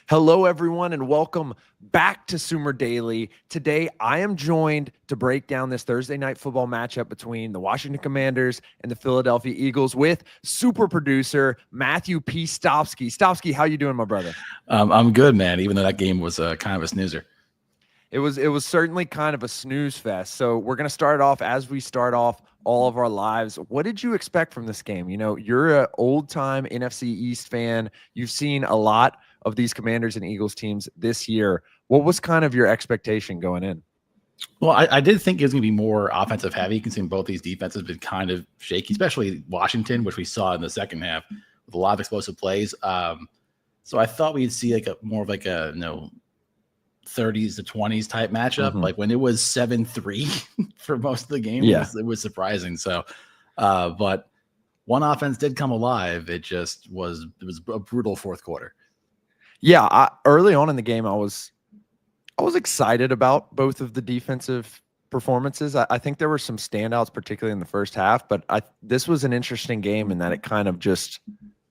Hello, everyone, and welcome back to Sumer Daily. Today, I am joined to break down this Thursday night football matchup between the Washington Commanders and the Philadelphia Eagles with super producer Matthew P. Stopsky. Stopsky, how you doing, my brother? I'm good, man, even though that game was kind of a snoozer. It was certainly kind of a snooze fest. So we're going to start off as we start off all of our lives. What did you expect from this game? You know, you're an old-time NFC East fan. You've seen a lot of these Commanders and Eagles teams this year. What was kind of your expectation going in? Well, I did think it was going to be more offensive heavy, considering both these defenses have been kind of shaky, especially Washington, which we saw in the second half with a lot of explosive plays. So I thought we'd see like more of a 30s to 20s type matchup. Like when it was 7-3 for most of the game, it was surprising. So, but one offense did come alive. It was a brutal fourth quarter. Yeah, early on in the game, I was excited about both of the defensive performances. I think there were some standouts, particularly in the first half, but this was an interesting game in that it kind of just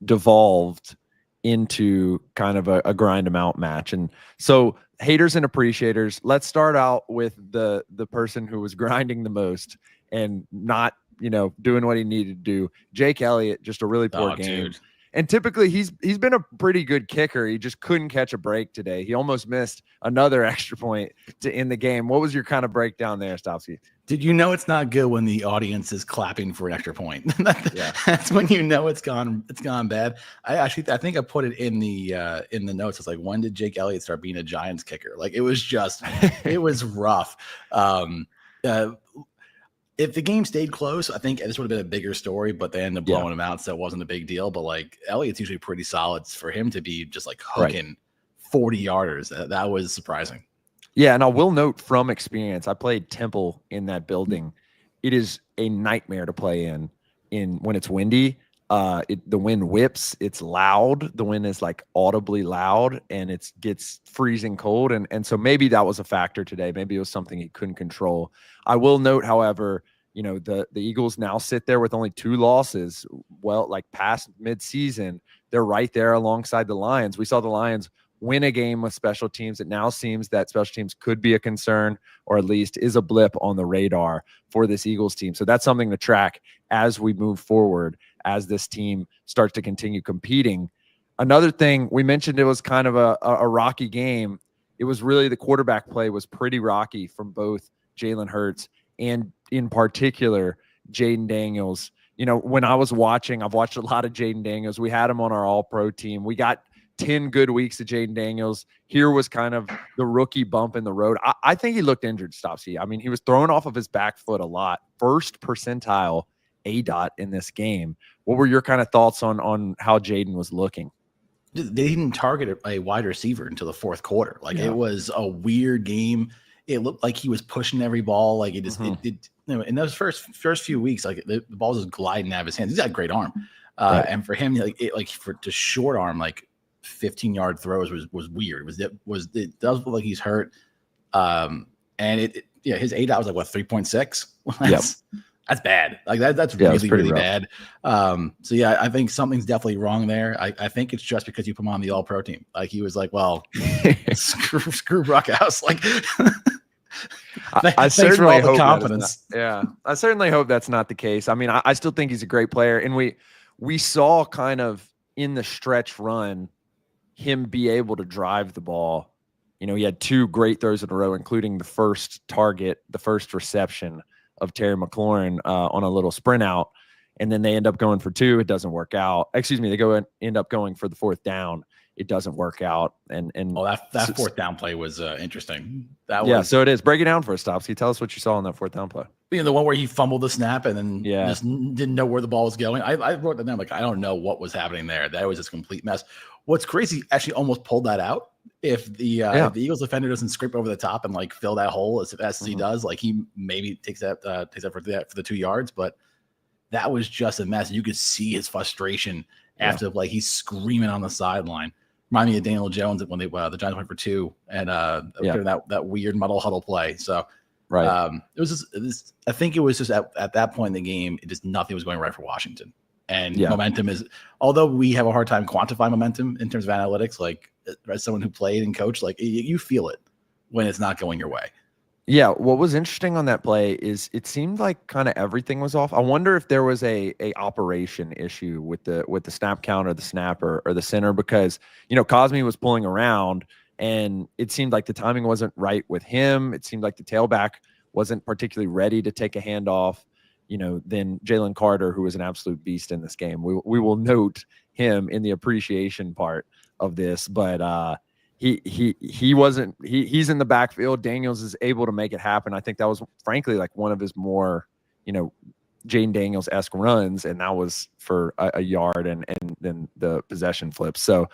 devolved into kind of a grind them out match. And so haters and appreciators, let's start out with the person who was grinding the most and not, doing what he needed to do. Jake Elliott, just a really poor game. Dude. And typically he's been a pretty good kicker. He just couldn't catch a break today. He almost missed another extra point to end the game. What was your kind of breakdown there, Stopsky? Did you know it's not good when the audience is clapping for an extra point? That's when you know it's gone bad. I think I put it in the notes. It's like, when did Jake Elliott start being a Giants kicker? Like, it was just it was rough. If the game stayed close, I think this would have been a bigger story, but they ended up blowing him out, so it wasn't a big deal. But like, Elliott's usually pretty solid. For him to be just like hooking 40-yarders, that was surprising. Yeah, and I will note from experience, I played Temple in that building. It is a nightmare to play in when it's windy. The wind whips, it's loud. The wind is like audibly loud, and it gets freezing cold. And so maybe that was a factor today. Maybe it was something he couldn't control. I will note, however, the Eagles now sit there with only 2 losses. Well, like past midseason, they're right there alongside the Lions. We saw the Lions win a game with special teams. It now seems that special teams could be a concern, or at least is a blip on the radar for this Eagles team. So that's something to track as we move forward, as this team starts to continue competing. Another thing, we mentioned it was kind of a rocky game. It was really the quarterback play was pretty rocky from both Jalen Hurts and, in particular, Jaden Daniels. When I was watching, I've watched a lot of Jaden Daniels. We had him on our all-pro team. We got 10 good weeks of Jaden Daniels. Here was kind of the rookie bump in the road. I think he looked injured, Stopsy. I mean, he was thrown off of his back foot a lot. First percentile ADOT in this game. What were your kind of thoughts on how Jaden was looking? They didn't target a wide receiver until the fourth quarter. Like, it was a weird game. It looked like he was pushing every ball. Like, it just in those first few weeks, like the ball was just gliding out of his hands. He's got a great arm, and for him, to short arm 15-yard throws was weird. It does look like he's hurt, and his ADOT was like 3.6. That's bad. Like that's really bad. So yeah, I think something's definitely wrong there. I think it's just because you put him on the all-pro team. Like, he was like, well, screw Brockhouse. Like, I certainly hope confidence. I certainly hope that's not the case. I mean, I still think he's a great player, and we saw kind of in the stretch run him be able to drive the ball. He had 2 great throws in a row, including the first target, the first reception of Terry McLaurin on a little sprint out, and then they end up going for 2. It doesn't work out. Excuse me, they end up going for the 4th down. It doesn't work out. And that 4th down play was interesting. So it is. Break it down for us, Stopsky. Tell us what you saw on that 4th down play. The one where he fumbled the snap and then just didn't know where the ball was going. I wrote that down. Like, I don't know what was happening there. That was just a complete mess. What's crazy, actually almost pulled that out. If the Eagles defender doesn't scrape over the top and fill that hole as he does, he maybe takes that for the 2 yards. But that was just a mess. You could see his frustration after he's screaming on the sideline. Remind me of Daniel Jones when the Giants went for 2 and that weird muddle huddle play. So it was just I think it was just at that point in the game, nothing was going right for Washington. And momentum is, although we have a hard time quantifying momentum in terms of analytics, like as someone who played and coached, like you feel it when it's not going your way. Yeah, what was interesting on that play is it seemed like kind of everything was off. I wonder if there was a operation issue with the snap count or the snapper or the center, because Cosme was pulling around and it seemed like the timing wasn't right with him. It seemed like the tailback wasn't particularly ready to take a handoff. Then Jalen Carter, who was an absolute beast in this game. We will note him in the appreciation part of this, but he wasn't. He's in the backfield. Daniels is able to make it happen. I think that was frankly like one of his more Jaden Daniels-esque runs, and that was for a yard and then the possession flips. So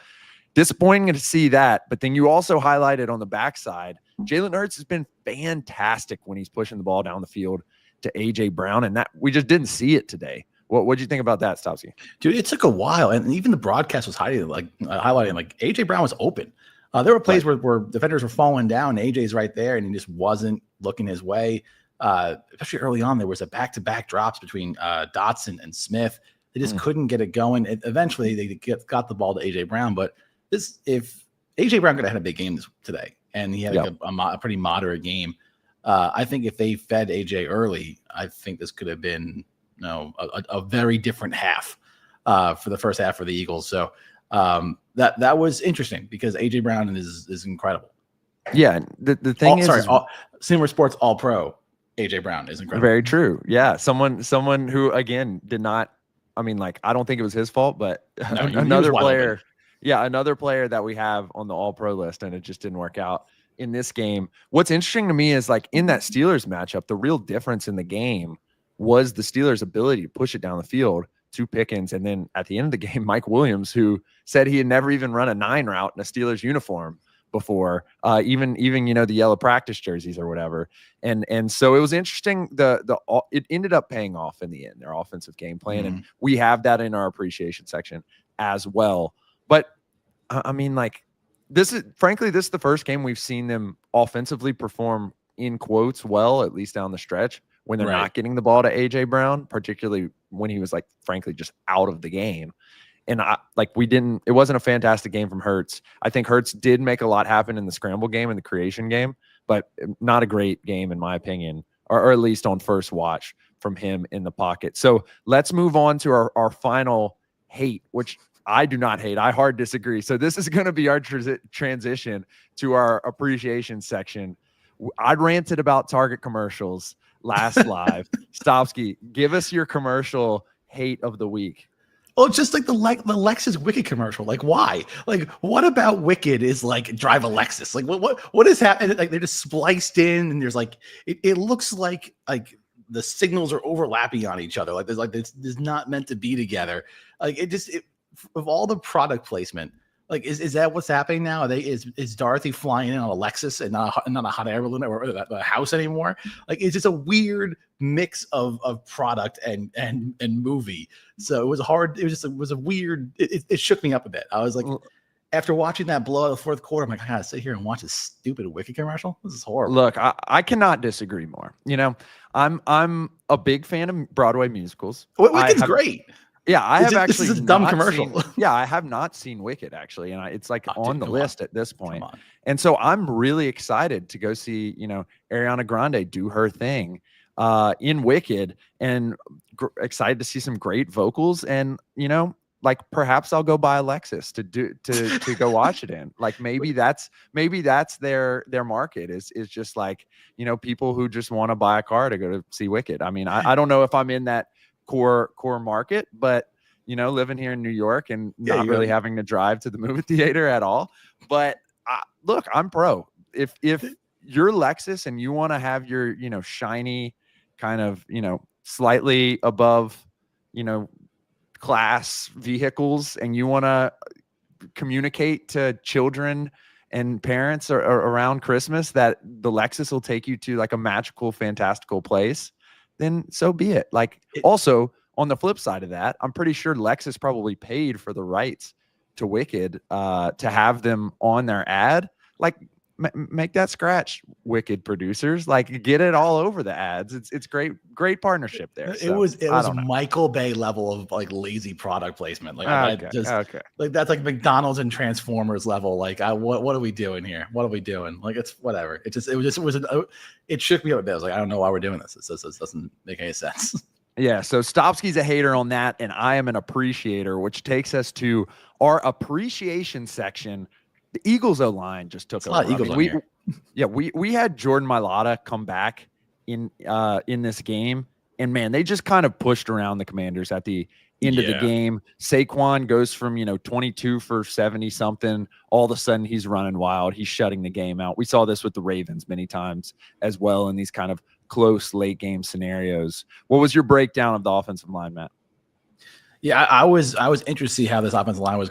disappointing to see that. But then you also highlighted on the backside, Jalen Hurts has been fantastic when he's pushing the ball down the field to AJ Brown, and that we just didn't see it today. What did you think about that, Stopsky? Dude, it took a while, and even the broadcast was highlighting like AJ Brown was open. There were plays where defenders were falling down, and AJ's right there, and he just wasn't looking his way. Especially early on, there was a back-to-back drops between Dotson and Smith. They just couldn't get it going. Eventually, they got the ball to AJ Brown, but if AJ Brown could have had a big game today, and he had a pretty moderate game, I think if they fed AJ early, I think this could have been a very different half for the first half for the Eagles. So that was interesting because AJ Brown is incredible. Yeah, the thing Seymour Sports All Pro AJ Brown is incredible. Very true. Yeah, someone who again did not. I mean, like I don't think it was his fault, but another player. Yeah, another player that we have on the All Pro list, and it just didn't work out in this game. What's interesting to me is like in that Steelers matchup, the real difference in the game was the Steelers' ability to push it down the field to Pickens. And then at the end of the game, Mike Williams, who said he had never even run a 9 route in a Steelers uniform before, even the yellow practice jerseys or whatever. And so it was interesting. It ended up paying off in the end, their offensive game plan. And we have that in our appreciation section as well. But I mean, like this is the first game we've seen them offensively perform in quotes well, at least down the stretch, when they're not getting the ball to AJ Brown, particularly when he was like, frankly, just out of the game. And it wasn't a fantastic game from Hurts. I think Hurts did make a lot happen in the scramble game and the creation game, but not a great game in my opinion, or at least on first watch from him in the pocket. So let's move on to our final hate, which I do not hate. I hard disagree. So this is going to be our transition to our appreciation section. I ranted about Target commercials last live. Stopsky, give us your commercial hate of the week. Oh, just like the Lexus Wicked commercial. Like, why? Like, what about Wicked is like drive a Lexus? Like, what is happening? Like, they're just spliced in, and there's like it looks like the signals are overlapping on each other. Like, there's not meant to be together. Like, of all the product placement, like is that what's happening now? Is Dorothy flying in on a Lexus and not a hot air balloon or a house anymore? Like it's just a weird mix of product and movie. So it was hard. It was a weird. It shook me up a bit. I was like, after watching that blowout of the fourth quarter, I'm like, I gotta sit here and watch this stupid Wicked commercial. This is horrible. Look, I cannot disagree more. I'm a big fan of Broadway musicals. Wicked's great. Yeah, I have actually. This is a dumb commercial. I have not seen Wicked actually, and it's like on the list at this point. And so I'm really excited to go see Ariana Grande do her thing in Wicked, and excited to see some great vocals. And like perhaps I'll go buy a Lexus to go watch it in. Like maybe that's their market is just like people who just want to buy a car to go to see Wicked. I mean, I don't know if I'm in that core market, but living here in New York and not really having to drive to the movie theater at all. But look, I'm pro. If you're Lexus and you want to have your shiny kind of slightly above class vehicles, and you want to communicate to children and parents or around Christmas that the Lexus will take you to like a magical, fantastical place, then so be it. Like also on the flip side of that, I'm pretty sure Lexus probably paid for the rights to Wicked to have them on their ad. Like make that scratch, wicked producers. Like, get it all over the ads. It's great partnership there. It So, was I don't know. Michael Bay level of like lazy product placement. Like Okay, I just okay. like that's like McDonald's and Transformers level. Like what are we doing here? What are we doing? Like it's whatever. It shook me up a bit. I was like, I don't know why we're doing this. It doesn't make any sense. Yeah, so Stopsky's a hater on that, and I am an appreciator, which takes us to our appreciation section. The Eagles O-line just took It's a lot over. of Eagles on here. Yeah, we had Jordan Mailata come back in this game, and man, they just kind of pushed around the Commanders at the end of the game. Saquon goes from 22 for 70 something. All of a sudden, he's running wild. He's shutting the game out. We saw this with the Ravens many times as well in these kind of close late game scenarios. What was your breakdown of the offensive line, Matt? Yeah, I was interested to see how this offensive line was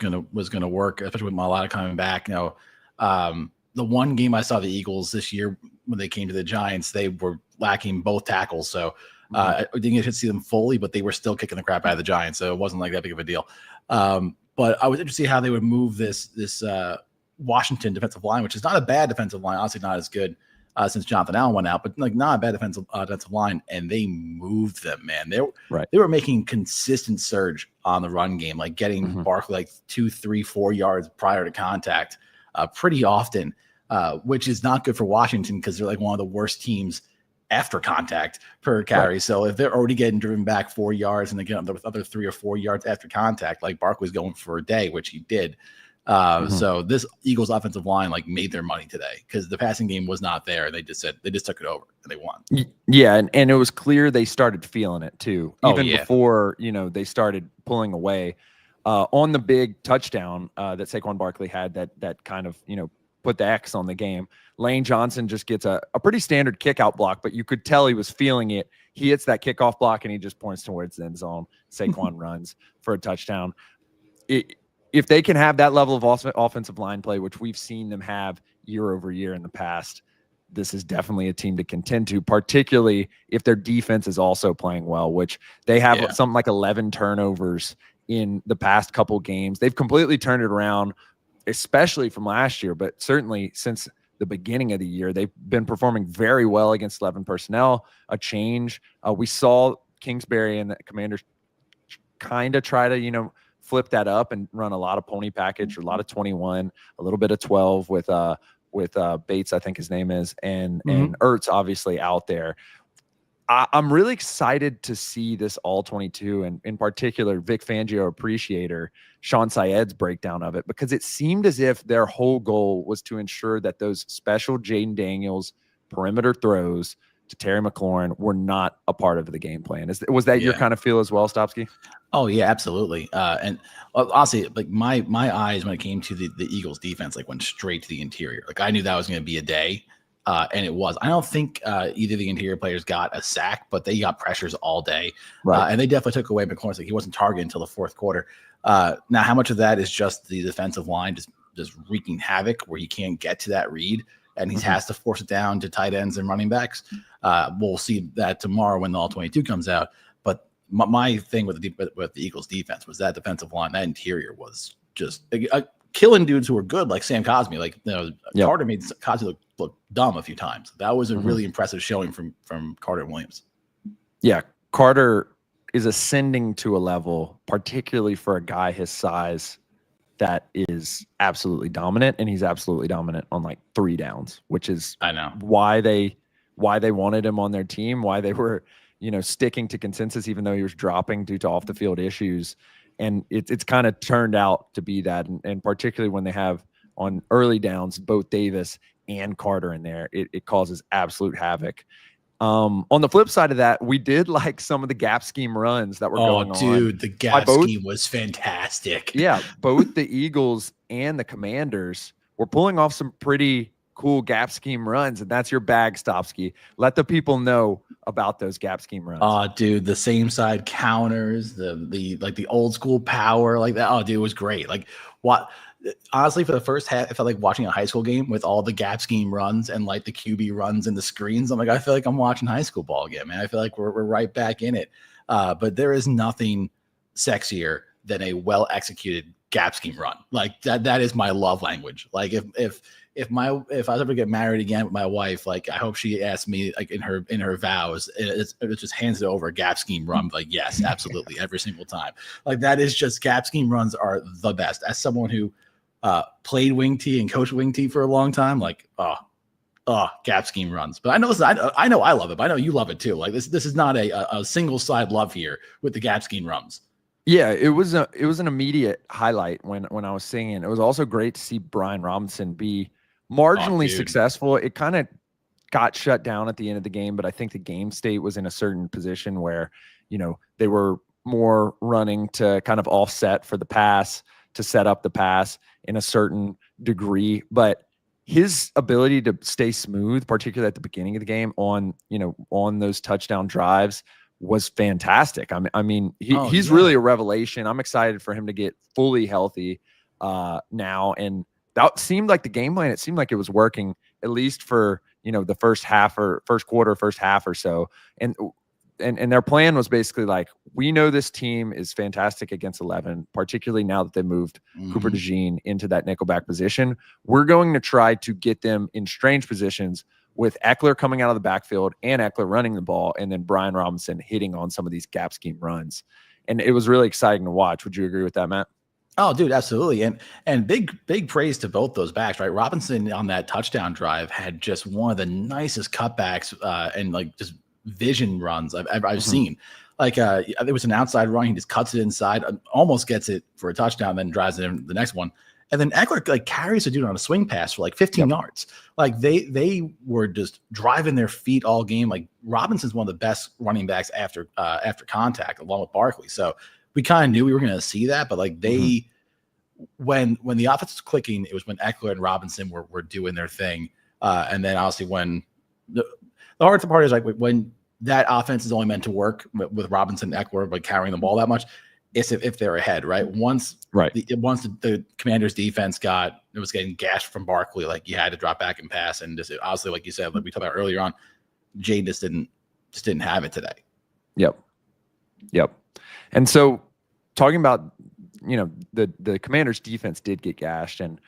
gonna work, especially with Mailata coming back. The one game I saw the Eagles this year when they came to the Giants, they were lacking both tackles, so I didn't get to see them fully, but they were still kicking the crap out of the Giants, so it wasn't like that big of a deal. But I was interested to see how they would move this Washington defensive line, which is not a bad defensive line, honestly, not as good since Jonathan Allen went out, but like not a bad defensive line, and they moved them, man. They were making consistent surge on the run game, like getting Barkley like 2, 3, 4 yards prior to contact pretty often, which is not good for Washington because they're like one of the worst teams after contact per carry. Right. So if they're already getting driven back 4 yards and they get up with other 3 or 4 yards after contact, like Barkley's going for a day, which he did. So this Eagles offensive line like made their money today because the passing game was not there. They just took it over and they won. Yeah, and it was clear they started feeling it too, even before they started pulling away on the big touchdown that Saquon Barkley had that kind of put the X on the game. Lane Johnson just gets a pretty standard kick out block, but you could tell he was feeling it. He hits that kickoff block and he just points towards the end zone. Saquon runs for a touchdown. If they can have that level of offensive line play, which we've seen them have year over year in the past, this is definitely a team to contend to, particularly if their defense is also playing well, which they have something like 11 turnovers in the past couple games. They've completely turned it around, especially from last year, but certainly since the beginning of the year, they've been performing very well against 11 personnel, a change. We saw Kingsbury and the Commanders kind of try to, flip that up and run a lot of pony package, a lot of 21, a little bit of 12 with Bates, I think his name is, and Ertz obviously out there. I'm really excited to see this all 22 and in particular Vic Fangio appreciator Sean Syed's breakdown of it, because it seemed as if their whole goal was to ensure that those special Jaden Daniels perimeter throws to Terry McLaurin were not a part of the game plan. Was that your kind of feel as well, Stopsky? Oh yeah, absolutely. And honestly, like my eyes when it came to the Eagles defense, like went straight to the interior. Like I knew that was going to be a day, and it was. I don't think either of the interior players got a sack, but they got pressures all day, and they definitely took away McLaurin. Like he wasn't targeted until the fourth quarter. Now, how much of that is just the defensive line just wreaking havoc where he can't get to that read? And he has to force it down to tight ends and running backs. We'll see that tomorrow when the all-22 comes out. But my thing with the Eagles defense was that defensive line, that interior was just killing dudes who were good, like Sam Cosmi. Like Carter made Cosmi look dumb a few times. That was a really impressive showing from Carter and Williams. Yeah, Carter is ascending to a level, particularly for a guy his size, that is absolutely dominant, and he's absolutely dominant on like 3 downs, which is why they wanted him on their team, why they were sticking to consensus even though he was dropping due to off the field issues. And it's kind of turned out to be that, and particularly when they have on early downs both Davis and Carter in there, it causes absolute havoc. On the flip side of that, we did like some of the gap scheme runs that were going on. Oh, dude, the gap scheme was fantastic. Yeah, both the Eagles and the Commanders were pulling off some pretty cool gap scheme runs, and that's your bag, Stopsky. Let the people know about those gap scheme runs. Oh, dude, the same side counters, the old school power like that. Oh, dude, it was great. Like what? Honestly, for the first half, I felt like watching a high school game with all the gap scheme runs and like the QB runs and the screens. I'm like, I feel like I'm watching high school ball again, man. I feel like we're right back in it. But there is nothing sexier than a well-executed gap scheme run. Like that is my love language. Like if I was ever to get married again with my wife, like I hope she asks me like in her vows, it just hands it over a gap scheme run. Like, yes, absolutely, every single time. Like that is just gap scheme runs are the best. As someone who played wing tee and coached wing tee for a long time, like gap scheme runs. But I know I know I love it, but I know you love it too. Like this is not a single side love here with the gap scheme runs. Yeah, it was an immediate highlight when I was singing. It was also great to see Brian Robinson be marginally successful. It kind of got shut down at the end of the game, but I think the game state was in a certain position where, they were more running to kind of offset for the pass, to set up the pass in a certain degree. But his ability to stay smooth, particularly at the beginning of the game on those touchdown drives, was fantastic. I mean, he's really a revelation. I'm excited for him to get fully healthy now. And that seemed like the game plan. It seemed like it was working, at least for, the first half or so. And their plan was basically like, we know this team is fantastic against 11, particularly now that they moved Cooper DeJean into that nickelback position. We're going to try to get them in strange positions with Eckler coming out of the backfield and Eckler running the ball, and then Brian Robinson hitting on some of these gap scheme runs. And it was really exciting to watch. Would you agree with that, Matt? Oh, dude, absolutely. And big praise to both those backs, right? Robinson on that touchdown drive had just one of the nicest cutbacks and like just vision runs I've seen. Like there was an outside run. He just cuts it inside, almost gets it for a touchdown, then drives it in the next one. And then Eckler like carries a dude on a swing pass for like 15 yards. Like they were just driving their feet all game. Like Robinson's one of the best running backs after contact, along with Barkley. So we kind of knew we were going to see that. But like when the offense was clicking, it was when Eckler and Robinson were doing their thing. And then obviously when the hard part is like when that offense is only meant to work with Robinson and Eckler, like carrying the ball that much. It's if they're ahead, right? Once the Commanders' defense was getting gashed from Barkley, like you had to drop back and pass, and just obviously, like you said, like we talked about earlier on, Jay just didn't have it today. Yep. And so, talking about the Commanders' defense did get gashed, and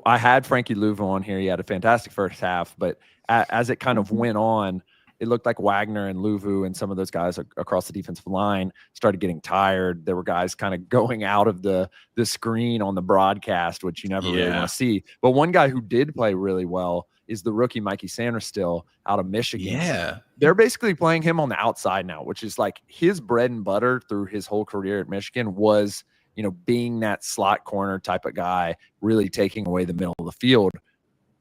I had Frankie Louvu on here. He had a fantastic first half, but as it kind of went on, it looked like Wagner and Louvu and some of those guys across the defensive line started getting tired. There were guys kind of going out of the screen on the broadcast, which you never really want to see. But one guy who did play really well is the rookie Mikey Sanders, still out of Michigan. Yeah. They're basically playing him on the outside now, which is like his bread and butter through his whole career at Michigan was, being that slot corner type of guy, really taking away the middle of the field.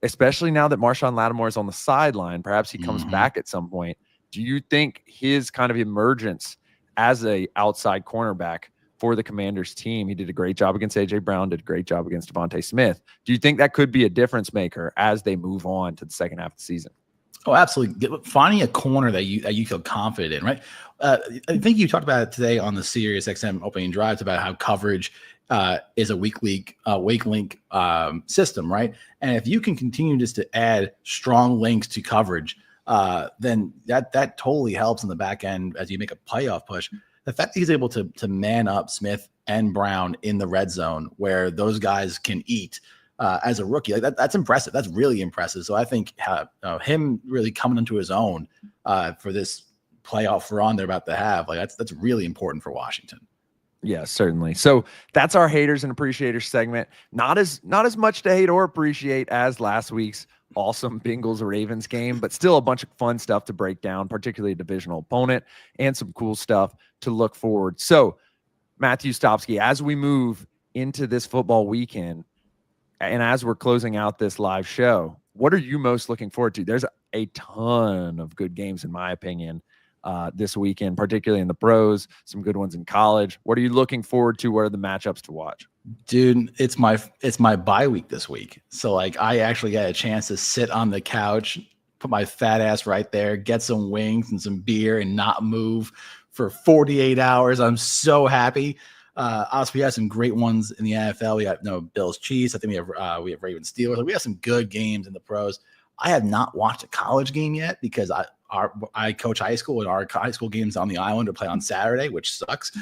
Especially now that Marshawn Lattimore is on the sideline, perhaps he comes back at some point. Do you think his kind of emergence as a outside cornerback for the Commanders team, he did a great job against A.J. Brown, did a great job against Devontae Smith. Do you think that could be a difference maker as they move on to the second half of the season? Oh, absolutely. Finding a corner that you feel confident in, right? I think you talked about it today on the Sirius XM opening drives about how coverage is a weak link system, right? And if you can continue just to add strong links to coverage, then that totally helps in the back end as you make a playoff push. The fact that he's able to man up Smith and Brown in the red zone where those guys can eat as a rookie, like that's impressive. That's really impressive. So I think him really coming into his own for this playoff run they're about to have, like that's really important for Washington. Yeah, certainly. So that's our haters and appreciators segment. Not as much to hate or appreciate as last week's awesome Bengals-Ravens game, but still a bunch of fun stuff to break down, particularly a divisional opponent and some cool stuff to look forward. So, Matthew Stopsky, as we move into this football weekend and as we're closing out this live show, what are you most looking forward to? There's a ton of good games, in my opinion, this weekend, particularly in the pros, some good ones in college. What are you looking forward to? What are the matchups to watch? Dude, it's my bye week this week. So like I actually got a chance to sit on the couch, put my fat ass right there, get some wings and some beer and not move for 48 hours. I'm so happy. Obviously we have some great ones in the NFL. We got Bills Chiefs. I think we have Ravens Steelers. We have some good games in the pros. I have not watched a college game yet because I coach high school and our high school games on the island are play on Saturday, which sucks.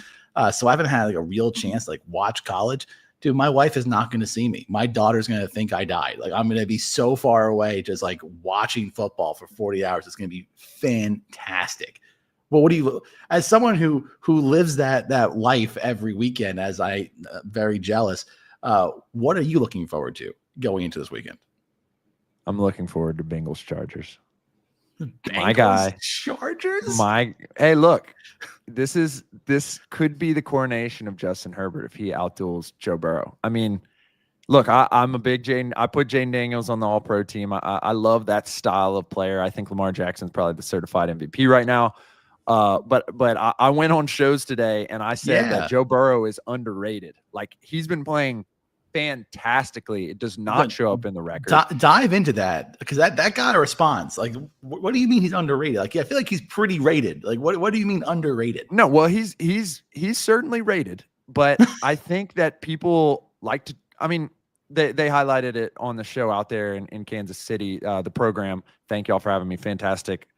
So I haven't had like a real chance to like watch college. dude, my wife is not going to see me. My daughter's going to think I died. Like, I'm going to be so far away, just like watching football for 40 hours. It's going to be fantastic. Well, what do you, as someone who lives that life every weekend, as I very jealous, what are you looking forward to going into this weekend? I'm looking forward to Bengals Chargers. Bengals, my guy, Chargers. Hey, look, this could be the coronation of Justin Herbert if he outduels Joe Burrow. I mean, look, I'm a big Jaden. I put Jaden Daniels on the All-Pro team. I love that style of player. I think Lamar Jackson's probably the certified MVP right now. But I went on shows today and I said that Joe Burrow is underrated. Like, he's been playing fantastically. It does not show up in the record. Dive into that, because that got a response. Like, what do you mean he's underrated? Like, yeah, I feel like he's pretty rated. Like, what do you mean underrated? No, well, he's certainly rated, but I think that people like to. I mean, they highlighted it on the show out there in Kansas City, the program. Thank y'all for having me. Fantastic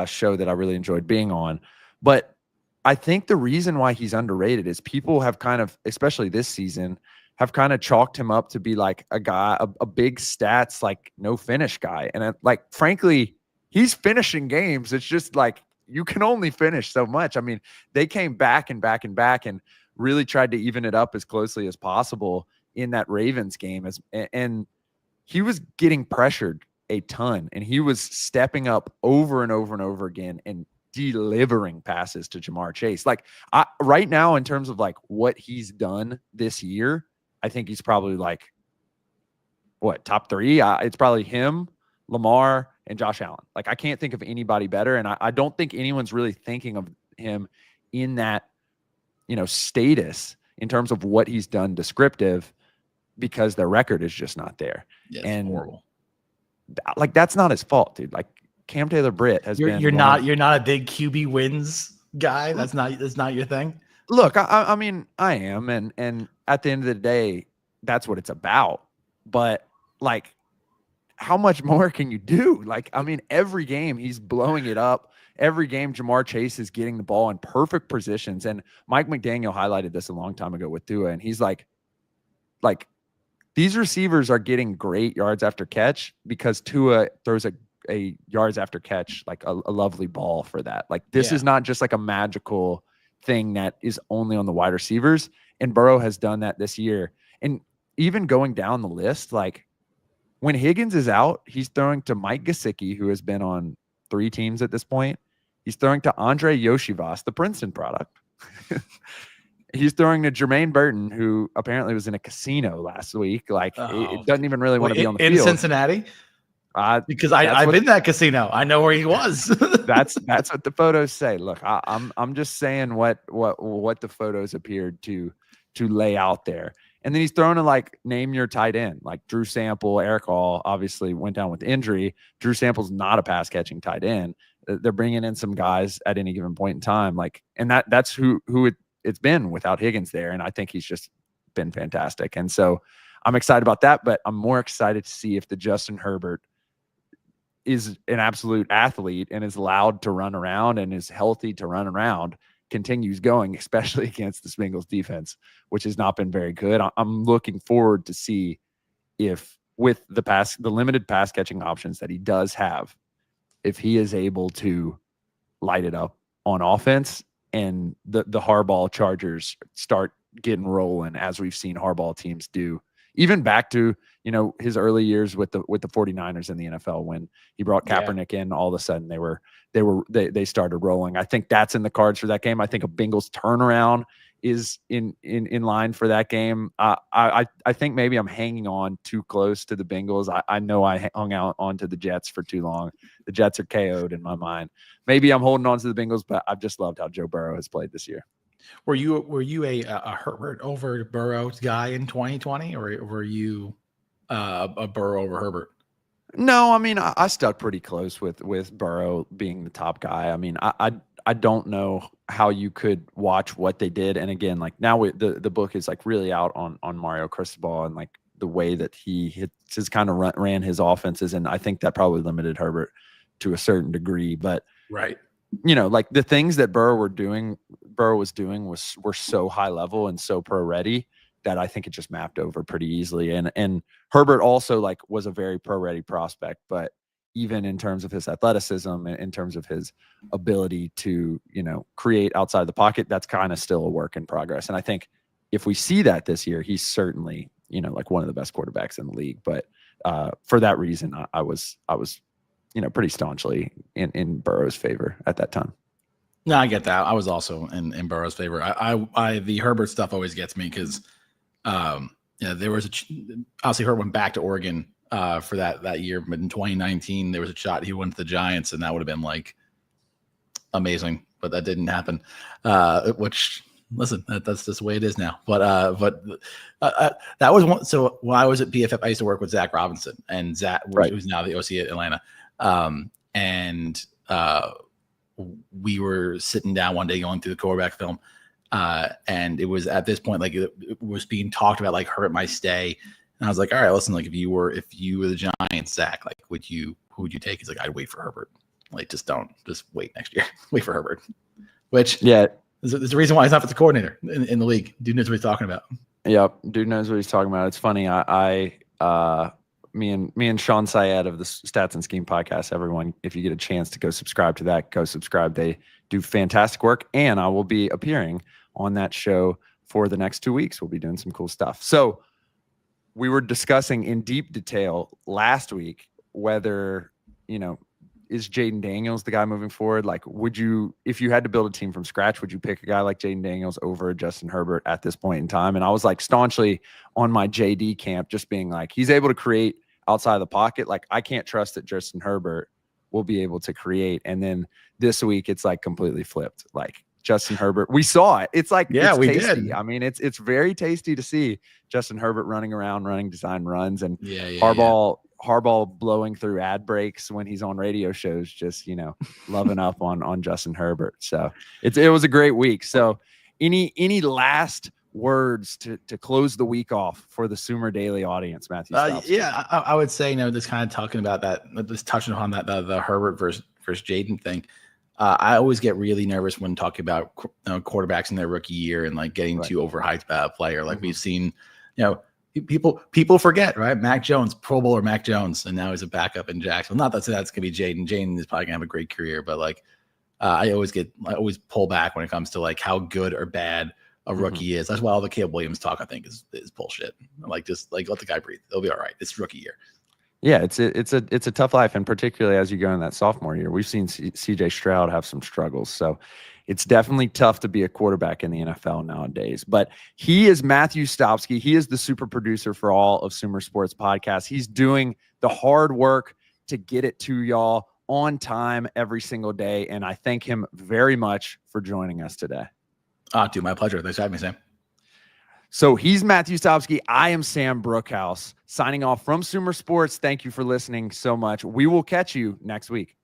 show that I really enjoyed being on. But I think the reason why he's underrated is people have kind of, especially this season, have kind of chalked him up to be like a guy, a big stats, like no finish guy. And like, frankly, he's finishing games. It's just like, you can only finish so much. I mean, they came back and really tried to even it up as closely as possible in that Ravens game. And he was getting pressured a ton, and he was stepping up over and over and over again and delivering passes to Jamar Chase. Like, right now, in terms of like what he's done this year, I think he's probably like, what, top 3? It's probably him, Lamar, and Josh Allen. Like, I can't think of anybody better, and I don't think anyone's really thinking of him in that, status in terms of what he's done descriptive, because their record is just not there. Yeah, it's horrible. Like, that's not his fault, dude. Like, Cam Taylor-Britt has been. You're not a big QB wins guy. That's not your thing. Look, I mean, I am, and at the end of the day, that's what it's about. But like, how much more can you do? Like, I mean, every game he's blowing it up. Every game Jamar Chase is getting the ball in perfect positions. And Mike McDaniel highlighted this a long time ago with Tua, and he's like these receivers are getting great yards after catch because Tua throws a yards after catch, like a lovely ball for that. Like, this is not just like a magical thing that is only on the wide receivers. And Burrow has done that this year. And even going down the list, like, when Higgins is out, he's throwing to Mike Gesicki, who has been on 3 teams at this point. He's throwing to Andre Yoshivas, the Princeton product. He's throwing to Jermaine Burton, who apparently was in a casino last week. Like, it doesn't even really want to be on the field. In Cincinnati? Because I've been in that casino. I know where he was. That's what the photos say. Look, I'm just saying what the photos appeared to lay out there. And then he's thrown to, like, name your tight end, like Drew Sample. Eric All obviously went down with injury. Drew Sample's not a pass catching tight end. They're bringing in some guys at any given point in time, like, and that's who it's been without Higgins there. And I think he's just been fantastic. And so I'm excited about that, but I'm more excited to see if the Justin Herbert is an absolute athlete and is allowed to run around and is healthy to run around, continues going, especially against the Bengals defense, which has not been very good. I'm looking forward to see if, with the limited pass catching options that he does have, if he is able to light it up on offense and the Harbaugh Chargers start getting rolling, as we've seen Harbaugh teams do, even back to, his early years with the 49ers in the NFL, when he brought Kaepernick in, all of a sudden they started rolling. I think that's in the cards for that game. I think a Bengals turnaround is in line for that game. I think maybe I'm hanging on too close to the Bengals. I know I hung out onto the Jets for too long. The Jets are KO'd in my mind. Maybe I'm holding on to the Bengals, but I've just loved how Joe Burrow has played this year. Were you a Herbert over Burrow guy in 2020, or were you a Burrow over Herbert? No, I mean, I stuck pretty close with Burrow being the top guy. I mean, I don't know how you could watch what they did. And again, like, now the book is like really out on Mario Cristobal and like the way that he has kind of ran his offenses. And I think that probably limited Herbert to a certain degree. But right, like, the things that Burrow was doing were so high level and so pro ready that I think it just mapped over pretty easily. And Herbert also like was a very pro-ready prospect, but even in terms of his athleticism and in terms of his ability to, create outside the pocket, that's kind of still a work in progress. And I think if we see that this year, he's certainly, like one of the best quarterbacks in the league. But for that reason, I was, pretty staunchly in Burrow's favor at that time. No, I get that. I was also in Burrow's favor. The Herbert stuff always gets me because, there was obviously Herbert went back to Oregon for that year, but in 2019 there was a shot he went to the Giants, and that would have been like amazing, but that didn't happen. Which, listen, that's just the way it is now. But that was one. So when I was at PFF, I used to work with Zach Robinson, and Zach, who's now the OC at Atlanta, and we were sitting down one day going through the quarterback film. And it was at this point, like it was being talked about, like Herbert might stay. And I was like, all right, listen, like if you were the Giants, Zach, like who would you take? He's like, I'd wait for Herbert. Like, just wait next year. Wait for Herbert. Which, yeah, there's a reason why he's not the coordinator in the league. Dude knows what he's talking about. Yep, dude knows what he's talking about. It's funny. Me and Sean Syed of the Stats and Scheme podcast, everyone, if you get a chance to go subscribe to that, go subscribe. They do fantastic work, and I will be appearing on that show for the next 2 weeks. We'll be doing some cool stuff. So we were discussing in deep detail last week whether, is Jaden Daniels the guy moving forward? Like, if you had to build a team from scratch, would you pick a guy like Jaden Daniels over Justin Herbert at this point in time? And I was like staunchly on my JD camp, just being like, he's able to create outside of the pocket. Like, I can't trust that Justin Herbert will be able to create. And then this week it's like completely flipped. Like, Justin Herbert, we saw it. It's like, yeah, we tasty. did. I mean, it's very tasty to see Justin Herbert running around, running design runs, and Harbaugh blowing through ad breaks when he's on radio shows, just, loving up on Justin Herbert. So it was a great week. So any last words to close the week off for the Sumer Daily audience, Matthew Stopsky? Yeah, I would say, just kind of talking about that, just touching on that, the Herbert versus Jaden thing. I always get really nervous when talking about quarterbacks in their rookie year and like getting too overhyped by a player. Like we've seen, people forget, right? Mac Jones, Pro Bowler Mac Jones, and now he's a backup in Jacksonville. Not that that's gonna be Jaden. Jaden is probably gonna have a great career, but like I always pull back when it comes to like how good or bad a rookie is. That's why all the Caleb Williams talk, I think, is bullshit. Like, just like let the guy breathe. It'll be all right. It's rookie year. Yeah, it's a tough life, and particularly as you go in that sophomore year, we've seen CJ Stroud have some struggles. So it's definitely tough to be a quarterback in the NFL nowadays. But he is Matthew Stopsky. He is the super producer for all of Sumer Sports Podcasts. He's doing the hard work to get it to y'all on time every single day, and I thank him very much for joining us today. Dude, my pleasure. Thanks for having me, Sam. So he's Matthew Stopsky. I am Sam Brookhouse, signing off from Sumer Sports. Thank you for listening so much. We will catch you next week.